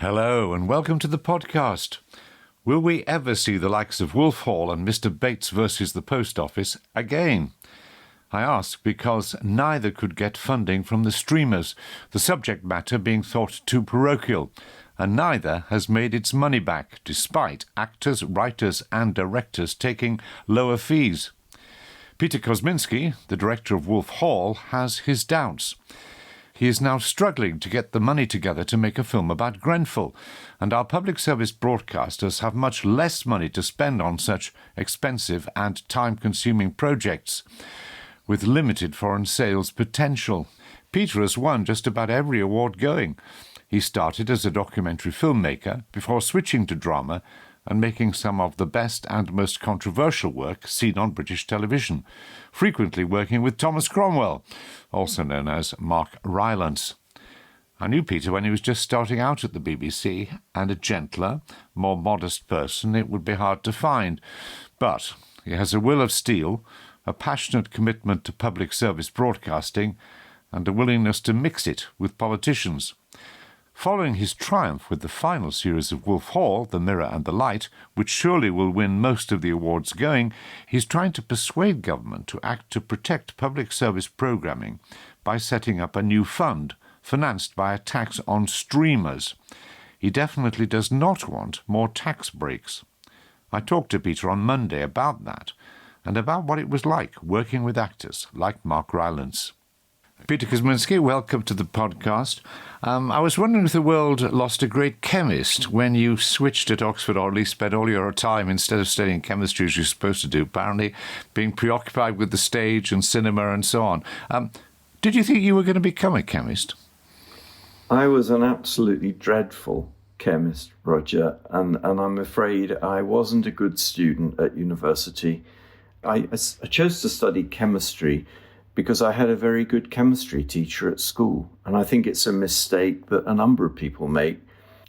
Hello and welcome to the podcast. Will we ever see the likes of Wolf Hall and Mr. Bates versus the Post Office again? I ask because neither could get funding from the streamers, the subject matter being thought too parochial, and neither has made its money back, despite actors, writers and directors taking lower fees. Peter Kosminsky, the director of Wolf Hall, has his doubts. He is now struggling to get the money together to make a film about Grenfell, and our public service broadcasters have much less money to spend on such expensive and time-consuming projects, with limited foreign sales potential. Peter has won just about every award going. He started as a documentary filmmaker before switching to drama and making some of the best and most controversial work seen on British television, frequently working with Thomas Cromwell, also known as Mark Rylance. I knew Peter when he was just starting out at the BBC, and a gentler, more modest person it would be hard to find. But he has a will of steel, a passionate commitment to public service broadcasting, and a willingness to mix it with politicians. Following his triumph with the final series of Wolf Hall, The Mirror and the Light, which surely will win most of the awards going, he's trying to persuade government to act to protect public service programming by setting up a new fund financed by a tax on streamers. He definitely does not want more tax breaks. I talked to Peter on Monday about that and about what it was like working with actors like Mark Rylance. Peter Kosminsky, welcome to the podcast. I was wondering if the world lost a great chemist when you switched at Oxford, or at least spent all your time, instead of studying chemistry as you're supposed to do, apparently being preoccupied with the stage and cinema and so on. Did you think you were going to become a chemist? I was an absolutely dreadful chemist, Roger, and I'm afraid I wasn't a good student at university. I chose to study chemistry because I had a very good chemistry teacher at school. And I think it's a mistake that a number of people make.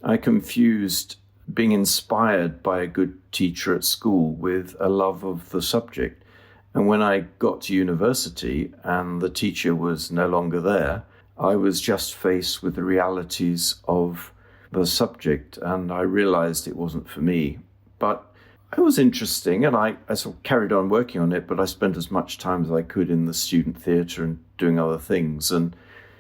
I confused being inspired by a good teacher at school with a love of the subject. And when I got to university and the teacher was no longer there, I was just faced with the realities of the subject, and I realized it wasn't for me. But it was interesting, and I sort of carried on working on it, but I spent as much time as I could in the student theatre and doing other things. And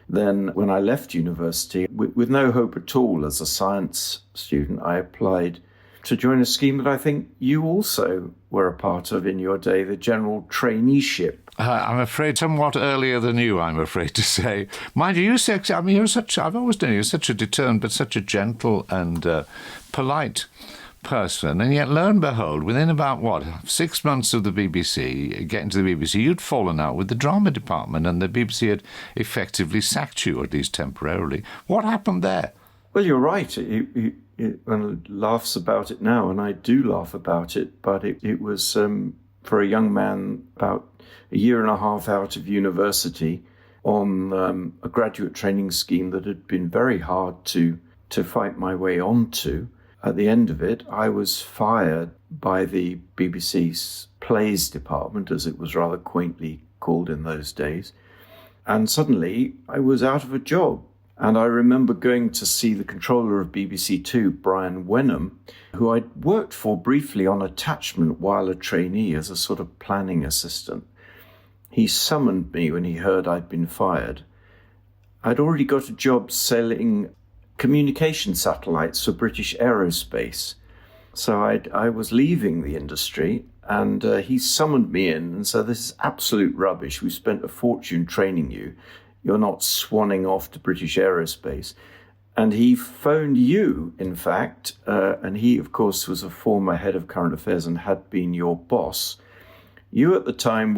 then when I left university, with no hope at all as a science student, I applied to join a scheme that I think you also were a part of in your day, the general traineeship. I'm afraid somewhat earlier than you, I'm afraid to say. Mind you, I've always known you're such a determined but such a gentle and polite person, and yet lo and behold, within about 6 months of the BBC getting to the BBC, you'd fallen out with the drama department, and the BBC had effectively sacked you, at least temporarily. What happened there? Well, you're right. One laughs about it now, and I do laugh about it, but it was for a young man about a year and a half out of university on a graduate training scheme that had been very hard to fight my way onto. At the end of it, I was fired by the BBC's plays department, as it was rather quaintly called in those days. And suddenly I was out of a job. And I remember going to see the controller of BBC Two, Brian Wenham, who I'd worked for briefly on attachment while a trainee as a sort of planning assistant. He summoned me when he heard I'd been fired. I'd already got a job selling communication satellites for British Aerospace. So I was leaving the industry, and he summoned me in and said, "This is absolute rubbish. We spent a fortune training you. You're not swanning off to British Aerospace." And he phoned you, in fact, and he, of course, was a former head of current affairs and had been your boss. You at the time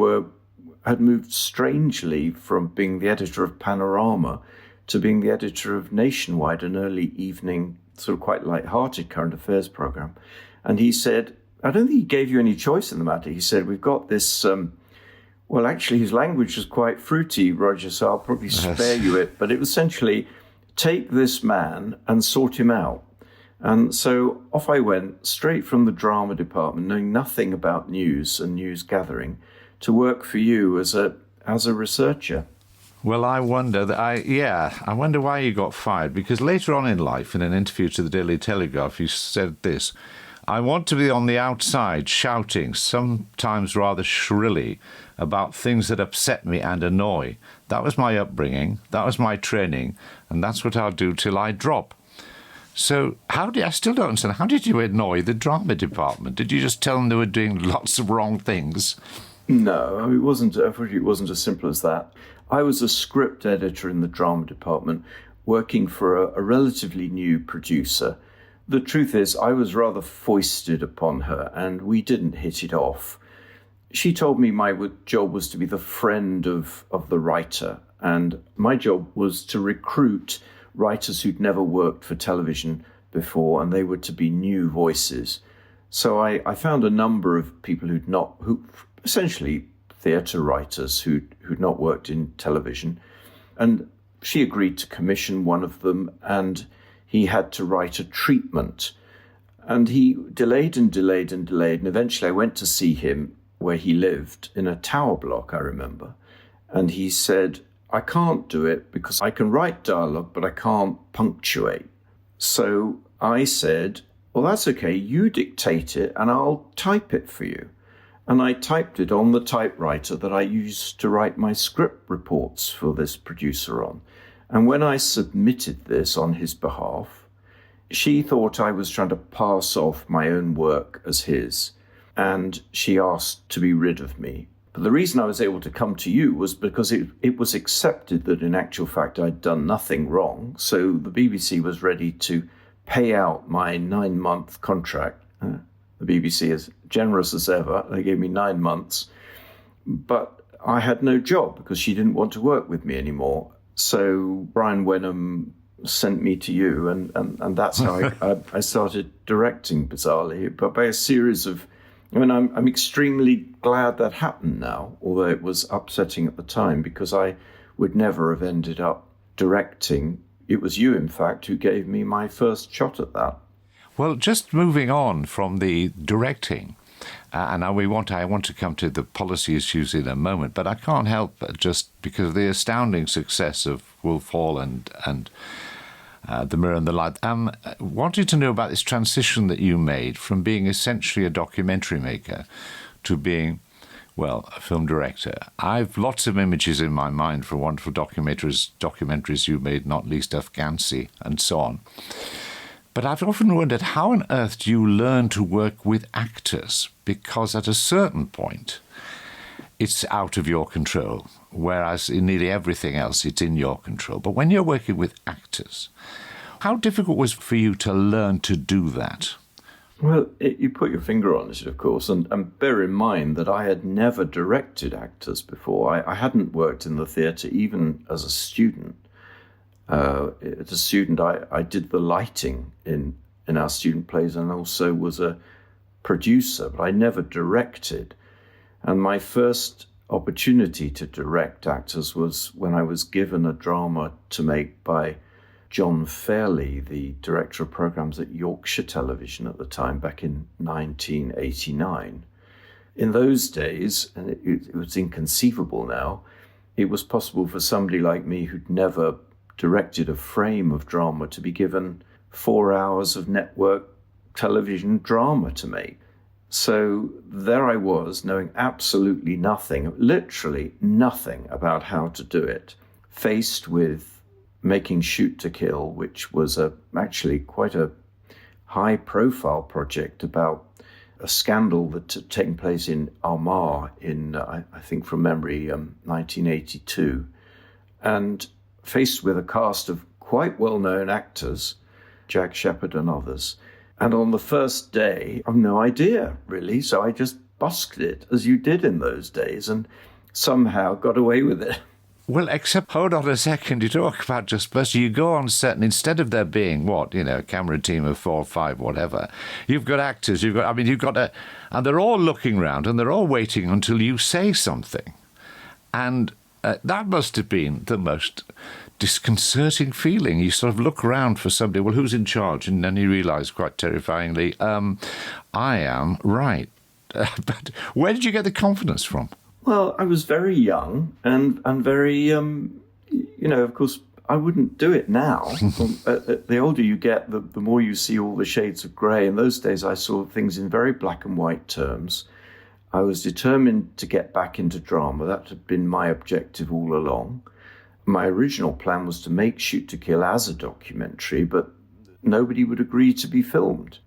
had moved strangely from being the editor of Panorama to being the editor of Nationwide, an early evening, sort of quite light-hearted current affairs program. And he said, I don't think he gave you any choice in the matter. He said, we've got this, well, actually, his language was quite fruity, Roger, so I'll probably spare you it. But it was essentially, take this man and sort him out. And so off I went, straight from the drama department, knowing nothing about news and news gathering, to work for you as a researcher. Well, I wonder I wonder why you got fired, because later on in life, in an interview to the Daily Telegraph, you said this: "I want to be on the outside shouting, sometimes rather shrilly, about things that upset me and annoy. That was my upbringing, that was my training, and that's what I'll do till I drop." So I still don't understand, how did you annoy the drama department? Did you just tell them they were doing lots of wrong things? No, I mean, it wasn't as simple as that. I was a script editor in the drama department, working for a relatively new producer. The truth is, I was rather foisted upon her, and we didn't hit it off. She told me my job was to be the friend of the writer, and my job was to recruit writers who'd never worked for television before, and they were to be new voices. So I found a number of people who essentially theatre writers who'd not worked in television, and she agreed to commission one of them, and he had to write a treatment. And he delayed and delayed and delayed, and eventually I went to see him where he lived in a tower block, I remember. And he said, "I can't do it because I can write dialogue, but I can't punctuate." So I said, "Well, that's okay. You dictate it and I'll type it for you." And I typed it on the typewriter that I used to write my script reports for this producer on. And when I submitted this on his behalf, she thought I was trying to pass off my own work as his, and she asked to be rid of me. But the reason I was able to come to you was because it was accepted that in actual fact I'd done nothing wrong. So the BBC was ready to pay out my 9-month contract. The BBC is generous as ever. They gave me 9 months. But I had no job because she didn't want to work with me anymore. So Brian Wenham sent me to you, and that's how I started directing, bizarrely, but by a series of... I mean, I'm extremely glad that happened now, although it was upsetting at the time, because I would never have ended up directing. It was you, in fact, who gave me my first shot at that. Well, just moving on from the directing, and I want to come to the policy issues in a moment, but I can't help but just because of the astounding success of Wolf Hall and The Mirror and the Light, wanted to know about this transition that you made from being essentially a documentary maker to being, well, a film director. I've lots of images in my mind for wonderful documentaries you made, not least Afghansy and so on. But I've often wondered, how on earth do you learn to work with actors? Because at a certain point, it's out of your control, whereas in nearly everything else, it's in your control. But when you're working with actors, how difficult was it for you to learn to do that? Well, you put your finger on it, of course, and bear in mind that I had never directed actors before. I hadn't worked in the theatre even as a student. As a student, I did the lighting in our student plays and also was a producer, but I never directed. And my first opportunity to direct actors was when I was given a drama to make by John Fairley, the director of programmes at Yorkshire Television at the time, back in 1989. In those days, and it was inconceivable now, it was possible for somebody like me who'd never directed a frame of drama to be given 4 hours of network television drama to make. So there I was, knowing absolutely nothing, literally nothing about how to do it, faced with making Shoot to Kill, which was actually quite a high-profile project about a scandal that had taken place in Armagh in, I think from memory, 1982. And faced with a cast of quite well-known actors, Jack Shepherd and others. And on the first day, I've no idea, really. So I just busked it, as you did in those days, and somehow got away with it. Well, except, hold on a second, you talk about just bust. You go on set, and instead of there being, a camera team of 4 or 5, whatever, you've got actors, and they're all looking round, and they're all waiting until you say something. And that must have been the most disconcerting feeling. You sort of look around for somebody, well, who's in charge? And then you realise quite terrifyingly, I am, right. But where did you get the confidence from? Well, I was very young and very of course, I wouldn't do it now. The older you get, the more you see all the shades of grey. In those days, I saw things in very black and white terms. I was determined to get back into drama. That had been my objective all along. My original plan was to make Shoot to Kill as a documentary, but nobody would agree to be filmed.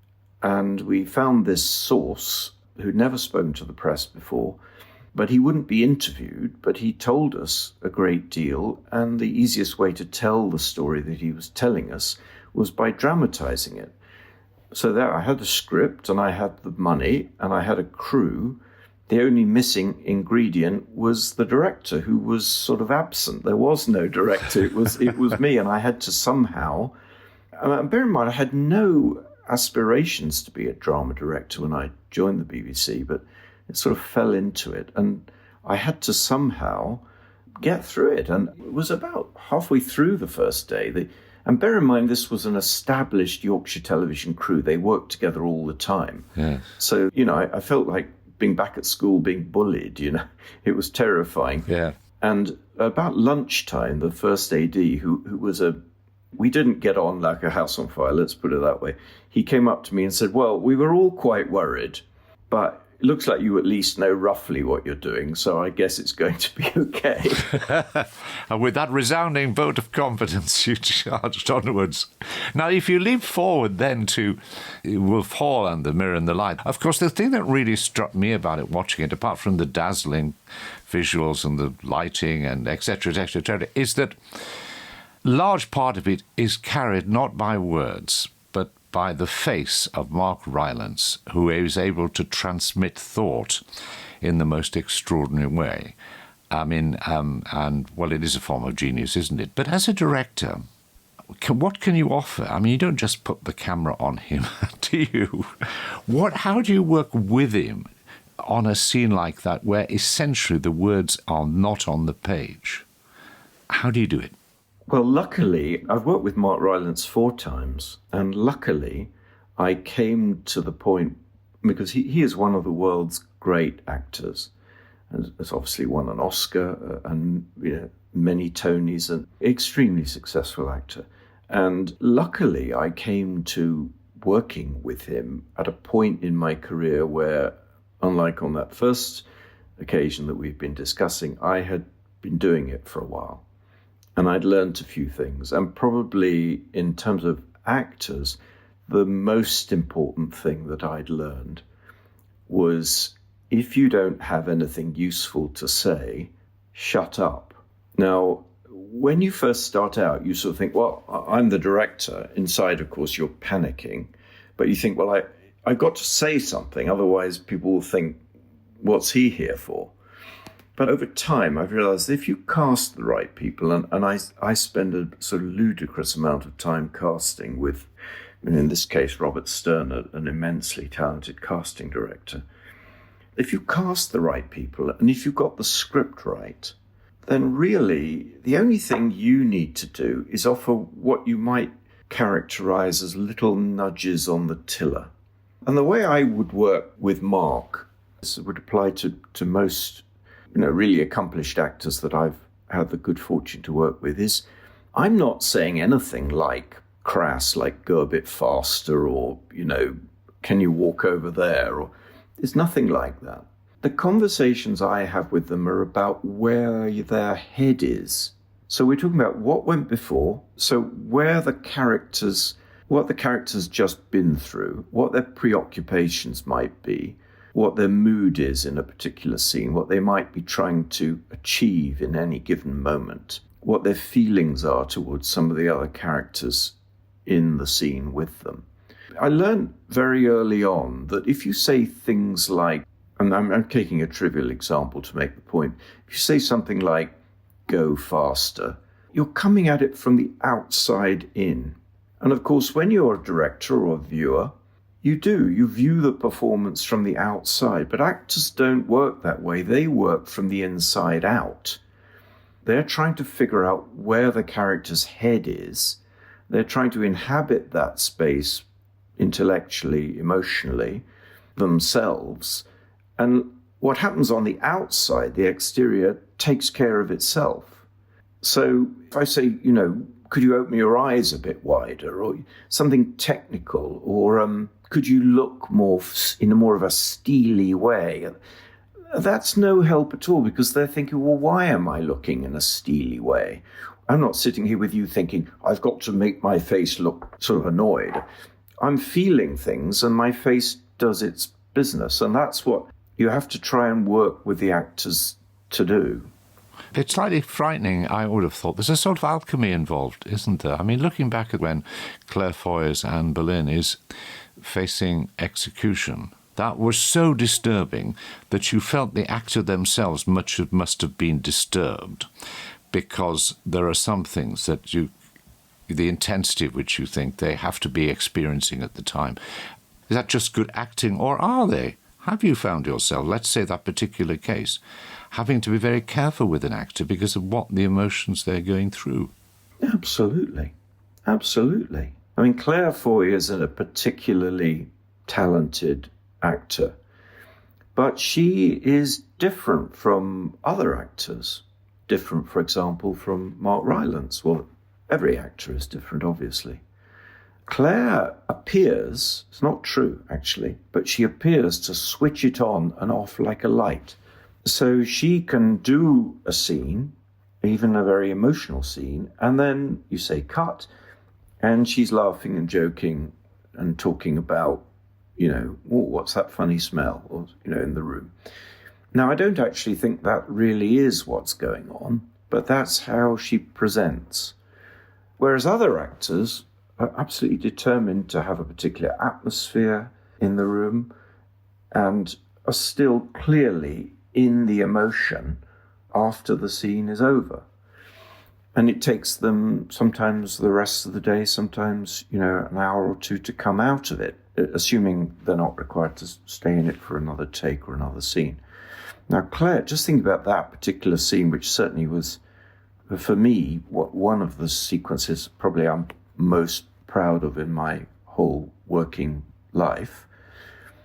And we found this source who'd never spoken to the press before, but he wouldn't be interviewed, but he told us a great deal, and the easiest way to tell the story that he was telling us was by dramatizing it. So there I had a script, and I had the money, and I had a crew. The only missing ingredient was the director, who was sort of absent. There was no director. It was me, and I had to somehow... bear in mind, I had no aspirations to be a drama director when I joined the BBC, but it sort of fell into it, and I had to somehow get through it. And it was about halfway through the first day. And bear in mind, this was an established Yorkshire television crew. They worked together all the time. Yeah. So, I felt like being back at school, being bullied, It was terrifying. Yeah. And about lunchtime, the first AD, who was we didn't get on like a house on fire, let's put it that way. He came up to me and said, well, we were all quite worried, but it looks like you at least know roughly what you're doing, so I guess it's going to be okay. And with that resounding vote of confidence, you charged onwards. Now, if you leap forward then to Wolf Hall and The Mirror and the Light, of course, the thing that really struck me about it, watching it, apart from the dazzling visuals and the lighting and et cetera, is that large part of it is carried not by words, but by the face of Mark Rylance, who is able to transmit thought in the most extraordinary way. It is a form of genius, isn't it? But as a director, what can you offer? You don't just put the camera on him, do you? How do you work with him on a scene like that, where essentially the words are not on the page? How do you do it? Well, luckily, I've worked with Mark Rylance 4 times, and luckily I came to the point, because he is one of the world's great actors, and has obviously won an Oscar and many Tonys, an extremely successful actor. And luckily, I came to working with him at a point in my career where, unlike on that first occasion that we've been discussing, I had been doing it for a while. And I'd learned a few things. And probably in terms of actors, the most important thing that I'd learned was, if you don't have anything useful to say, shut up. Now, when you first start out, you sort of think, well, I'm the director. Inside, of course, you're panicking. But you think, well, I've got to say something. Otherwise, people will think, what's he here for? But over time, I've realized if you cast the right people, and I spend a sort of ludicrous amount of time casting with, in this case, Robert Stern, an immensely talented casting director. If you cast the right people, and if you've got the script right, then really the only thing you need to do is offer what you might characterize as little nudges on the tiller. And the way I would work with Mark, this would apply to most really accomplished actors that I've had the good fortune to work with, is I'm not saying anything like crass, like go a bit faster, or, can you walk over there? Or it's nothing like that. The conversations I have with them are about where their head is. So we're talking about what went before, so what the characters just been through, what their preoccupations might be, what their mood is in a particular scene, what they might be trying to achieve in any given moment, what their feelings are towards some of the other characters in the scene with them. I learned very early on that if you say things like, and I'm taking a trivial example to make the point, if you say something like, go faster, you're coming at it from the outside in. And of course, when you're a director or a viewer, you view the performance from the outside, but actors don't work that way. They work from the inside out. They're trying to figure out where the character's head is. They're trying to inhabit that space intellectually, emotionally, themselves. And what happens on the outside, the exterior, takes care of itself. So if I say, could you open your eyes a bit wider, or something technical, or could you look more in a more of a steely way? That's no help at all, because they're thinking, well, why am I looking in a steely way? I'm not sitting here with you thinking, I've got to make my face look sort of annoyed. I'm feeling things and my face does its business. And that's what you have to try and work with the actors to do. It's slightly frightening, I would have thought. There's a sort of alchemy involved, isn't there? I mean, looking back at when Claire Foy's Anne Boleyn is facing execution, that was so disturbing that you felt the actor themselves must have been disturbed, because there are some things that the intensity of which you think they have to be experiencing at the time. Is that just good acting, or are they? Have you found yourself, let's say that particular case, having to be very careful with an actor because of what the emotions they're going through? Absolutely. Absolutely. I mean, Claire Foy is a particularly talented actor, but she is different from other actors. Different, for example, from Mark Rylance. Well, every actor is different, obviously. Claire appears, it's not true actually, but she appears to switch it on and off like a light. So she can do a scene, even a very emotional scene, and then you say cut, and she's laughing and joking and talking about, what's that funny smell, or, in the room. Now, I don't actually think that really is what's going on, but that's how she presents. Whereas other actors are absolutely determined to have a particular atmosphere in the room and are still clearly in the emotion after the scene is over. And it takes them sometimes the rest of the day, sometimes, an hour or two to come out of it, assuming they're not required to stay in it for another take or another scene. Now, Claire, just think about that particular scene, which certainly was, for me, one of the sequences probably I'm most proud of in my whole working life.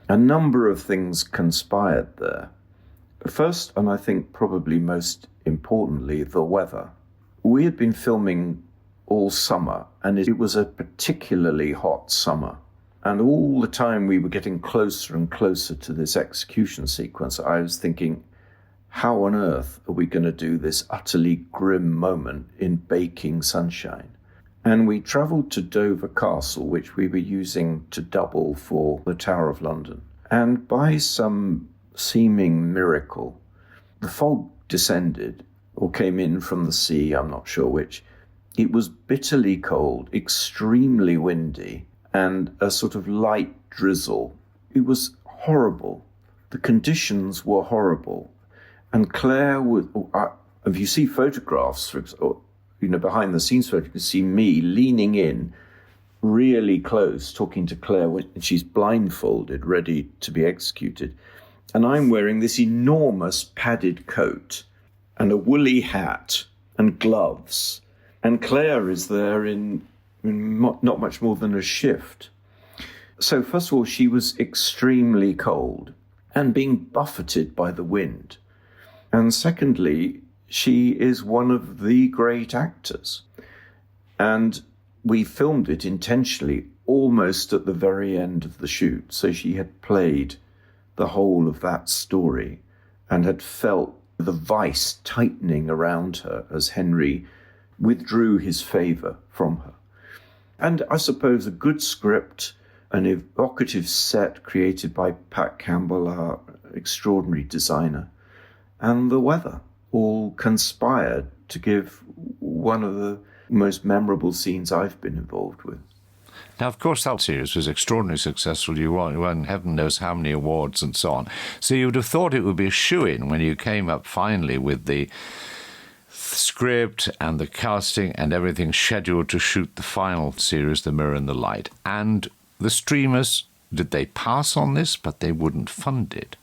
A number of things conspired there. First, and I think probably most importantly, the weather. We had been filming all summer, and it was a particularly hot summer. And all the time we were getting closer and closer to this execution sequence, I was thinking, how on earth are we going to do this utterly grim moment in baking sunshine? And we travelled to Dover Castle, which we were using to double for the Tower of London. And by some seeming miracle, the fog descended, or came in from the sea, I'm not sure which. It was bitterly cold, extremely windy, and a sort of light drizzle. It was horrible. The conditions were horrible. And Claire would, if you see photographs, behind the scenes photographs, you can see me leaning in really close, talking to Claire when she's blindfolded, ready to be executed. And I'm wearing this enormous padded coat and a woolly hat and gloves. And Claire is there in not much more than a shift. So first of all, she was extremely cold and being buffeted by the wind. And secondly, she is one of the great actors. And we filmed it intentionally almost at the very end of the shoot. So she had played the whole of that story and had felt the vice tightening around her as Henry withdrew his favour from her. And I suppose a good script, an evocative set created by Pat Campbell, our extraordinary designer, and the weather all conspired to give one of the most memorable scenes I've been involved with. Now, of course, that series was extraordinarily successful. You won heaven knows how many awards and so on. So you would have thought it would be a shoo-in when you came up finally with the script and the casting and everything scheduled to shoot the final series, The Mirror and the Light. And the streamers, did they pass on this? But they wouldn't fund it.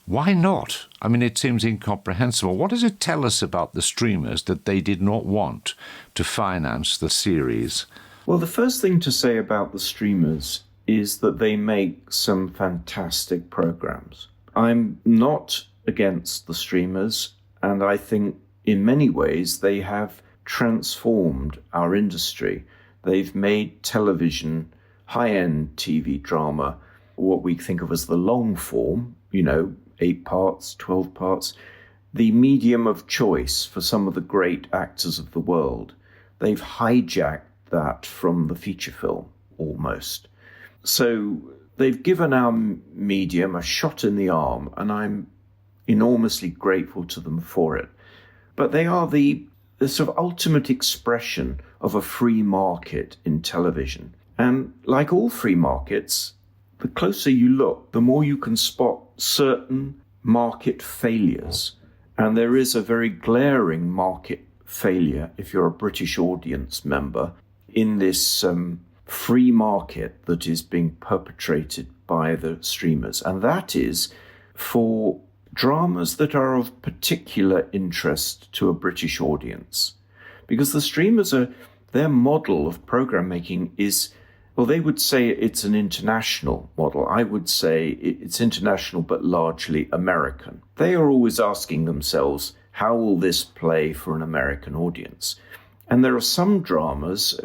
Why not? I mean, it seems incomprehensible. What does it tell us about the streamers that they did not want to finance the series? Well, the first thing to say about the streamers is that they make some fantastic programs. I'm not against the streamers, and I think in many ways, they have transformed our industry. They've made television, high-end TV drama, what we think of as the long form, 8 parts, 12 parts, the medium of choice for some of the great actors of the world. They've hijacked that from the feature film, almost. So they've given our medium a shot in the arm, and I'm enormously grateful to them for it. But they are the sort of ultimate expression of a free market in television. And like all free markets, the closer you look, the more you can spot certain market failures. And there is a very glaring market failure, if you're a British audience member, in this free market that is being perpetrated by the streamers. And that is for dramas that are of particular interest to a British audience. Because the streamers their model of program making is, well, they would say it's an international model. I would say it's international, but largely American. They are always asking themselves, how will this play for an American audience? And there are some dramas,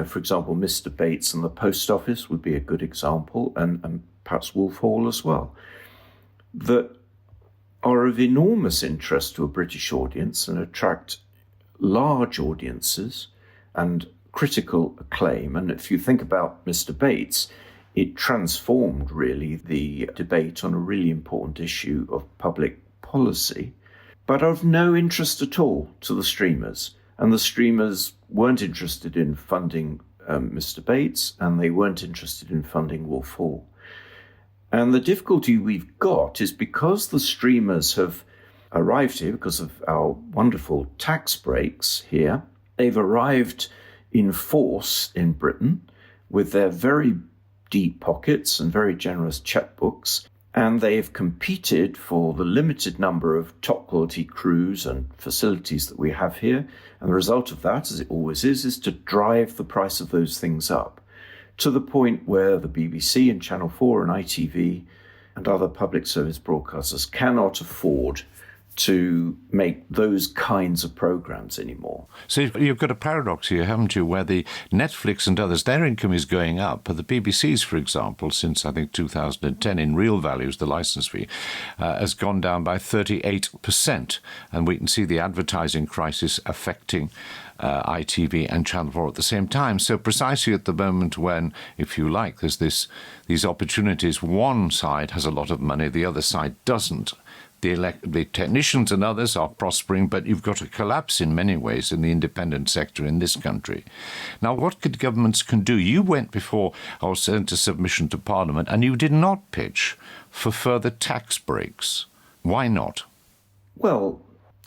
for example, Mr. Bates and the Post Office would be a good example, and perhaps Wolf Hall as well, that are of enormous interest to a British audience and attract large audiences and critical acclaim. And if you think about Mr. Bates, it transformed really the debate on a really important issue of public policy, but of no interest at all to the streamers. And the streamers weren't interested in funding Mr. Bates, and they weren't interested in funding Wolf Hall. And the difficulty we've got is because the streamers have arrived here, because of our wonderful tax breaks here, they've arrived in force in Britain with their very deep pockets and very generous checkbooks, and they've competed for the limited number of top-quality crews and facilities that we have here. And the result of that, as it always is to drive the price of those things up, to the point where the BBC and Channel 4 and ITV and other public service broadcasters cannot afford to make those kinds of programs anymore. So you've got a paradox here, haven't you, where the Netflix and others, their income is going up, but the BBC's, for example, since I think 2010, in real values, the licence fee, has gone down by 38%. And we can see the advertising crisis affecting ITV and Channel 4 at the same time. So precisely at the moment when, if you like, there's these opportunities, one side has a lot of money, the other side doesn't. The technicians and others are prospering, but you've got a collapse in many ways in the independent sector in this country. Now, what could governments can do? You went before or sent a submission to Parliament, and you did not pitch for further tax breaks. Why not? Well,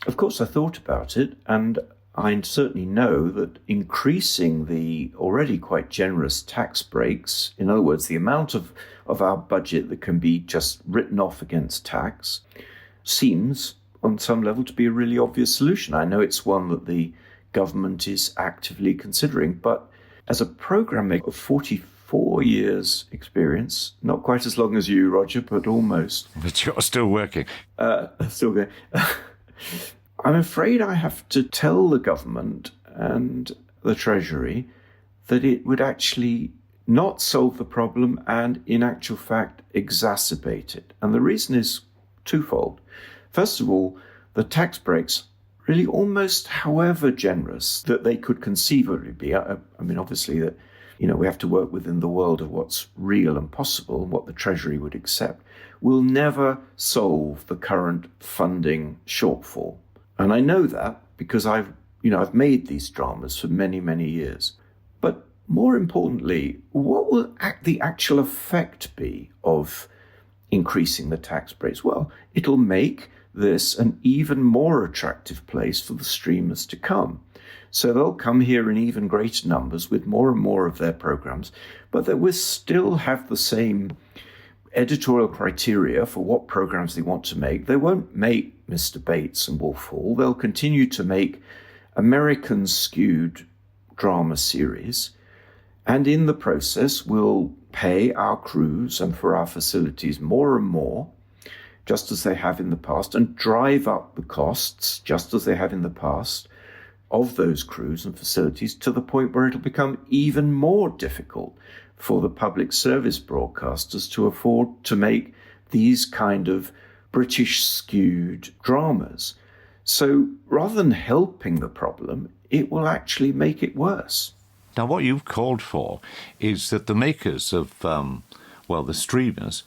of course I thought about it, and I certainly know that increasing the already quite generous tax breaks, in other words, the amount of our budget that can be just written off against tax, seems on some level to be a really obvious solution. I know it's one that the government is actively considering, but as a program maker of 44 years experience, not quite as long as you, Roger, but almost. But you're still working. Still going. I'm afraid I have to tell the government and the Treasury that it would actually not solve the problem and, in actual fact, exacerbate it. And the reason is twofold. First of all, the tax breaks, really almost however generous that they could conceivably be. I mean, obviously, that we have to work within the world of what's real and possible, and what the Treasury would accept, will never solve the current funding shortfall. And I know that because I've made these dramas for many, many years. But more importantly, what will the actual effect be of increasing the tax breaks? Well, it'll make this an even more attractive place for the streamers to come. So they'll come here in even greater numbers with more and more of their programs, but they will still have the same editorial criteria for what programs they want to make. They won't make Mr. Bates and Wolf Hall. They'll continue to make American-skewed drama series, and in the process will pay our crews and for our facilities more and more just as they have in the past, and drive up the costs, just as they have in the past, of those crews and facilities to the point where it'll become even more difficult for the public service broadcasters to afford to make these kind of British skewed dramas. So rather than helping the problem, it will actually make it worse. Now, what you've called for is that the makers of, the streamers,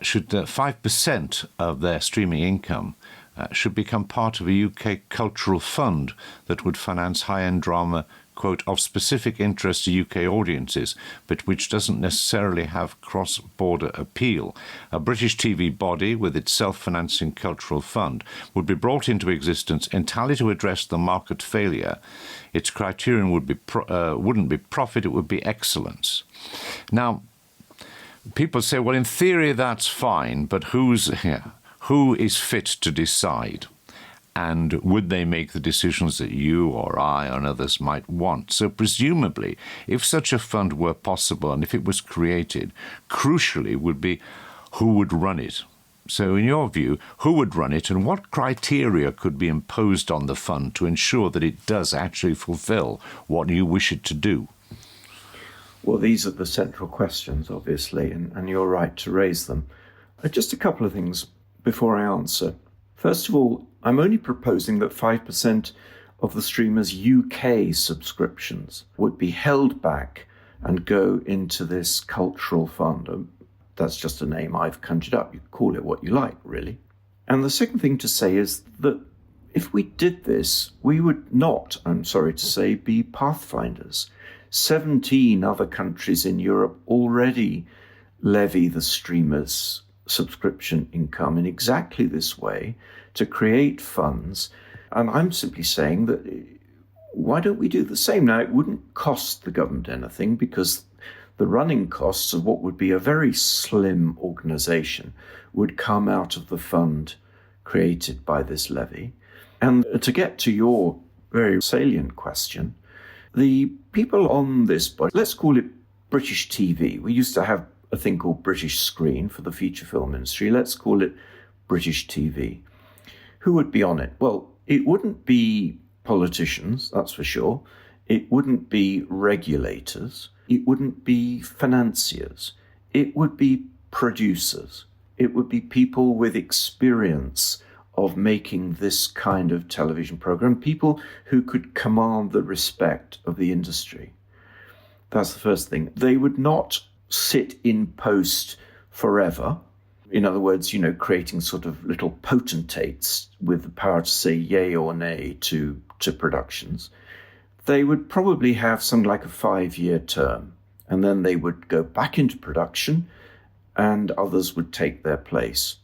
should 5% of their streaming income should become part of a UK cultural fund that would finance high-end drama, quote, of specific interest to UK audiences, but which doesn't necessarily have cross-border appeal. A British TV body with its self-financing cultural fund would be brought into existence entirely to address the market failure. Its criterion wouldn't be profit, it would be excellence. Now, people say, well, in theory that's fine, but who is fit to decide? And would they make the decisions that you or I and others might want? So presumably, if such a fund were possible and if it was created, crucially would be who would run it. So in your view, who would run it and what criteria could be imposed on the fund to ensure that it does actually fulfill what you wish it to do? Well, these are the central questions, obviously, and you're right to raise them. Just a couple of things before I answer. First of all, I'm only proposing that 5% of the streamer's UK subscriptions would be held back and go into this cultural fund. That's just a name I've conjured up. You call it what you like, really. And the second thing to say is that if we did this, we would not, I'm sorry to say, be pathfinders. 17 other countries in Europe already levy the streamer's subscription income in exactly this way to create funds. And I'm simply saying that why don't we do the same? Now, it wouldn't cost the government anything because the running costs of what would be a very slim organisation would come out of the fund created by this levy. And to get to your very salient question, the people on this body, let's call it British TV. We used to have a thing called British Screen for the feature film industry. Let's call it British TV. Who would be on it? Well, it wouldn't be politicians, that's for sure. It wouldn't be regulators. It wouldn't be financiers. It would be producers. It would be people with experience of making this kind of television program, people who could command the respect of the industry. That's the first thing. They would not sit in post forever. In other words, creating sort of little potentates with the power to say yay or nay to productions. They would probably have something like a 5-year term, and then they would go back into production and others would take their place.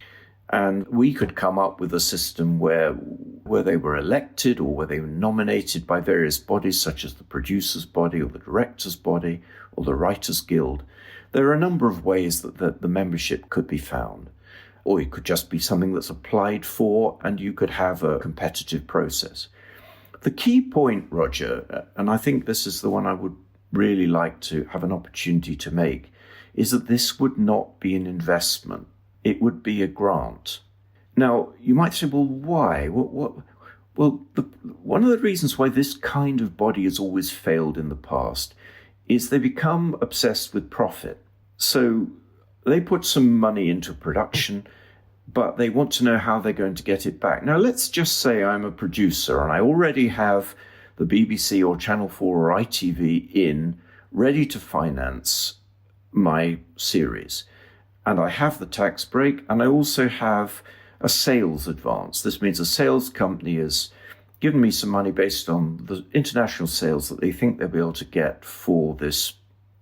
And we could come up with a system where they were elected or where they were nominated by various bodies, such as the producers' body or the directors' body or the writers' guild. There are a number of ways that the membership could be found. Or it could just be something that's applied for and you could have a competitive process. The key point, Roger, and I think this is the one I would really like to have an opportunity to make, is that this would not be an investment. It would be a grant. Now, you might say, well, why? Well, one of the reasons why this kind of body has always failed in the past is they become obsessed with profit. So they put some money into production, but they want to know how they're going to get it back. Now, let's just say I'm a producer and I already have the BBC or Channel 4 or ITV ready to finance my series. And I have the tax break, and I also have a sales advance. This means a sales company has given me some money based on the international sales that they think they'll be able to get for this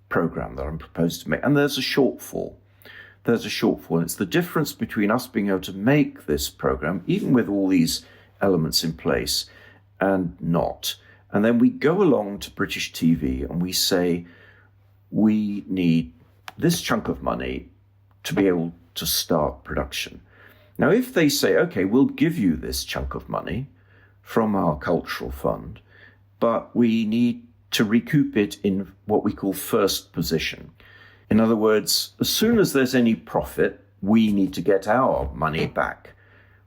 program that I'm proposed to make. And there's a shortfall. It's the difference between us being able to make this program, even with all these elements in place, and not. And then we go along to British TV and we say, we need this chunk of money to be able to start production. Now, if they say, okay, we'll give you this chunk of money from our cultural fund, but we need to recoup it in what we call first position. In other words, as soon as there's any profit, we need to get our money back.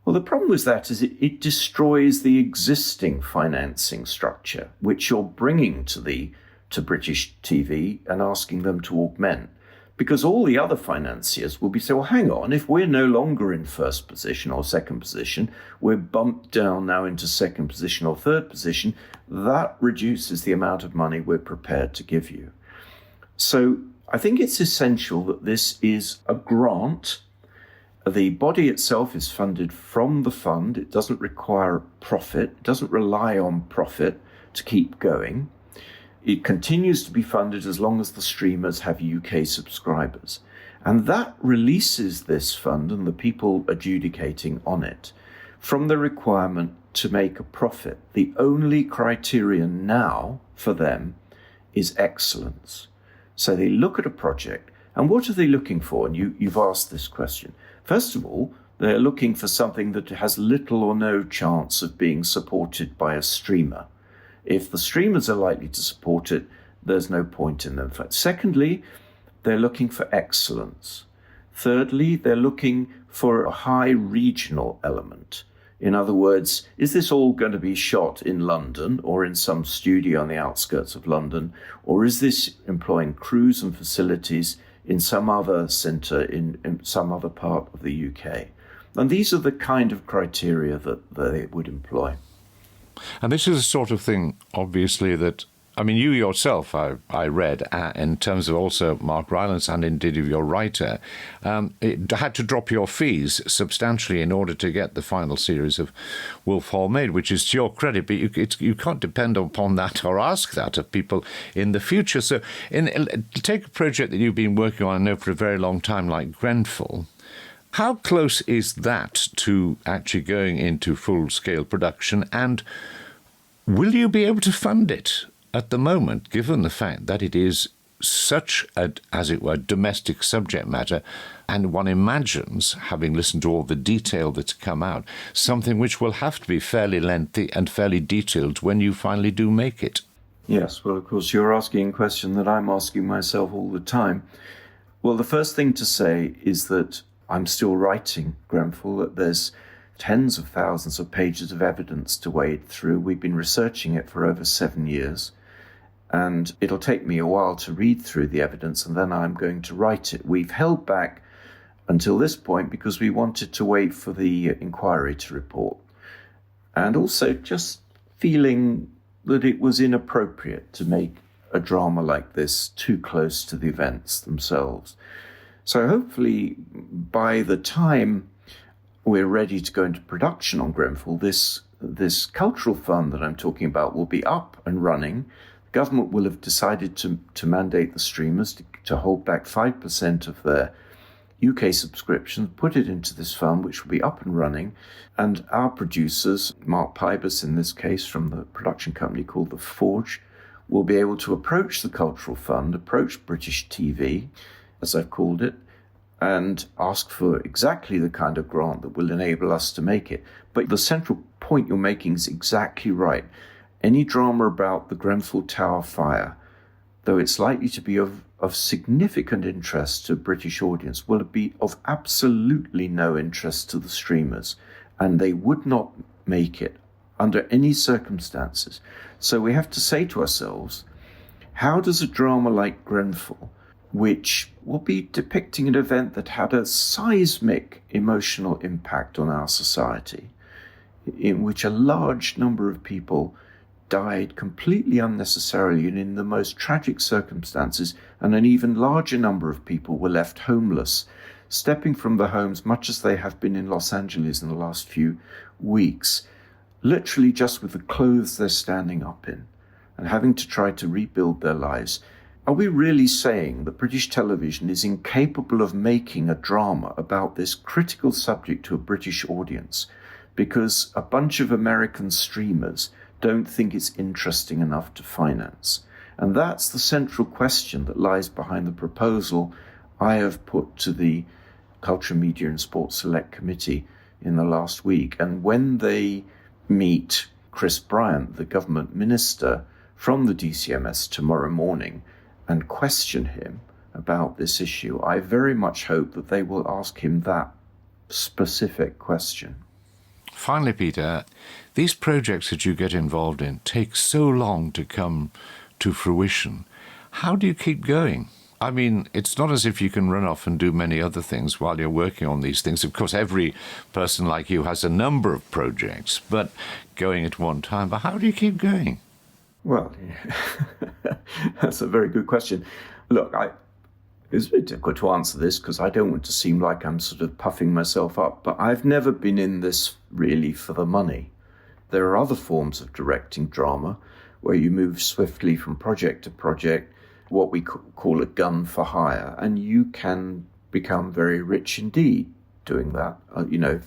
Well, the problem with that is it destroys the existing financing structure, which you're bringing to British TV and asking them to augment. Because all the other financiers will be saying, well, hang on, if we're no longer in first position or second position, we're bumped down now into second position or third position, that reduces the amount of money we're prepared to give you. So I think it's essential that this is a grant. The body itself is funded from the fund. It doesn't require profit. It doesn't rely on profit to keep going. It continues to be funded as long as the streamers have UK subscribers. And that releases this fund and the people adjudicating on it from the requirement to make a profit. The only criterion now for them is excellence. So they look at a project, and what are they looking for? And you've asked this question. First of all, they're looking for something that has little or no chance of being supported by a streamer. If the streamers are likely to support it, there's no point in them. Secondly, they're looking for excellence. Thirdly, they're looking for a high regional element. In other words, is this all going to be shot in London or in some studio on the outskirts of London? Or is this employing crews and facilities in some other centre in some other part of the UK? And these are the kind of criteria that they would employ. And this is the sort of thing, obviously, that, I mean, you yourself, I read, in terms of also Mark Rylance and indeed of your writer, it had to drop your fees substantially in order to get the final series of Wolf Hall made, which is to your credit, but you can't depend upon that or ask that of people in the future. So take a project that you've been working on, I know, for a very long time, like Grenfell. How close is that to actually going into full-scale production, and will you be able to fund it at the moment, given the fact that it is such a, as it were, domestic subject matter, and one imagines, having listened to all the detail that's come out, something which will have to be fairly lengthy and fairly detailed when you finally do make it? Yes, well, of course, you're asking a question that I'm asking myself all the time. Well, the first thing to say is that I'm still writing Grenfell, that there's tens of thousands of pages of evidence to wade through. We've been researching it for over 7 years, and it'll take me a while to read through the evidence, and then I'm going to write it. We've held back until this point because we wanted to wait for the inquiry to report, and also just feeling that it was inappropriate to make a drama like this too close to the events themselves. So hopefully by the time we're ready to go into production on Grenfell, this cultural fund that I'm talking about will be up and running. The government will have decided to mandate the streamers to hold back 5% of their UK subscriptions, put it into this fund, which will be up and running. And our producers, Mark Pybus in this case from the production company called The Forge, will be able to approach the cultural fund, approach British TV, as I've called it, and ask for exactly the kind of grant that will enable us to make it. But the central point you're making is exactly right. Any drama about the Grenfell Tower fire, though it's likely to be of significant interest to a British audience, will be of absolutely no interest to the streamers, and they would not make it under any circumstances. So we have to say to ourselves, how does a drama like Grenfell, which will be depicting an event that had a seismic emotional impact on our society, in which a large number of people died completely unnecessarily and in the most tragic circumstances, and an even larger number of people were left homeless, stepping from their homes, much as they have been in Los Angeles in the last few weeks, literally just with the clothes they're standing up in, and having to try to rebuild their lives. Are we really saying that British television is incapable of making a drama about this critical subject to a British audience because a bunch of American streamers don't think it's interesting enough to finance? And that's the central question that lies behind the proposal I have put to the Culture, Media and Sports Select Committee in the last week. And when they meet Chris Bryant, the government minister from the DCMS, tomorrow morning, and question him about this issue, I very much hope that they will ask him that specific question. Finally, Peter, these projects that you get involved in take so long to come to fruition. How do you keep going? I mean, it's not as if you can run off and do many other things while you're working on these things. Of course, every person like you has a number of projects, but going at one time. But how do you keep going? Well, that's a very good question. Look, it's a bit difficult to answer this because I don't want to seem like I'm sort of puffing myself up, but I've never been in this really for the money. There are other forms of directing drama where you move swiftly from project to project, what we call a gun for hire, and you can become very rich indeed doing that.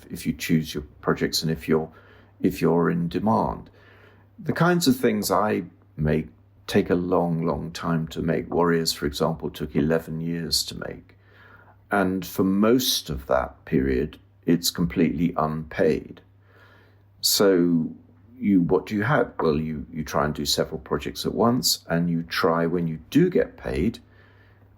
If you choose your projects and if you're in demand. The kinds of things I make take a long, long time to make. Warriors, for example, took 11 years to make, and for most of that period, it's completely unpaid. So what do you have? Well, you try and do several projects at once, and you try, when you do get paid,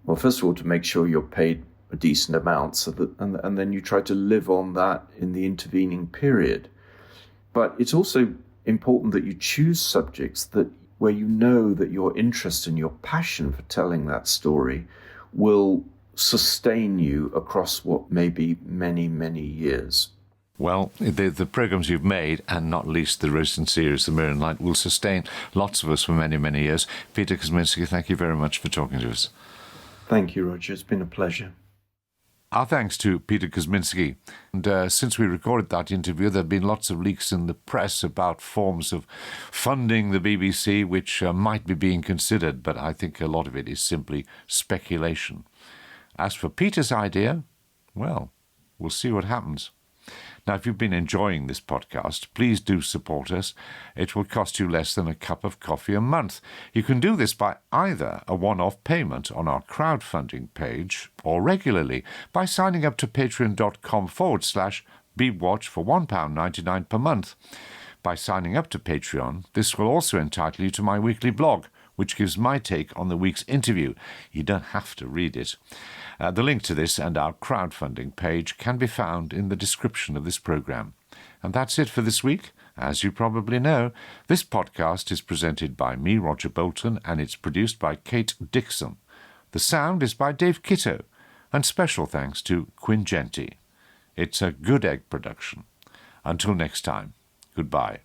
well, first of all, to make sure you're paid a decent amount, and then you try to live on that in the intervening period. But it's also important that you choose subjects where you know that your interest and your passion for telling that story will sustain you across what may be many, many years. Well, the programmes you've made, and not least the recent series, The Mirror and Light, will sustain lots of us for many, many years. Peter Kosminsky, thank you very much for talking to us. Thank you, Roger. It's been a pleasure. Our thanks to Peter Kosminsky. And since we recorded that interview, there have been lots of leaks in the press about forms of funding the BBC which might be being considered, but I think a lot of it is simply speculation. As for Peter's idea, well, we'll see what happens. Now, if you've been enjoying this podcast, please do support us. It will cost you less than a cup of coffee a month. You can do this by either a one-off payment on our crowdfunding page or regularly by signing up to patreon.com/BeebWatch for £1.99 per month. By signing up to Patreon, this will also entitle you to my weekly blog, which gives my take on the week's interview. You don't have to read it. The link to this and our crowdfunding page can be found in the description of this programme. And that's it for this week. As you probably know, this podcast is presented by me, Roger Bolton, and it's produced by Kate Dixon. The sound is by Dave Kitto, and special thanks to Quinn Genty. It's a Good Egg production. Until next time, goodbye.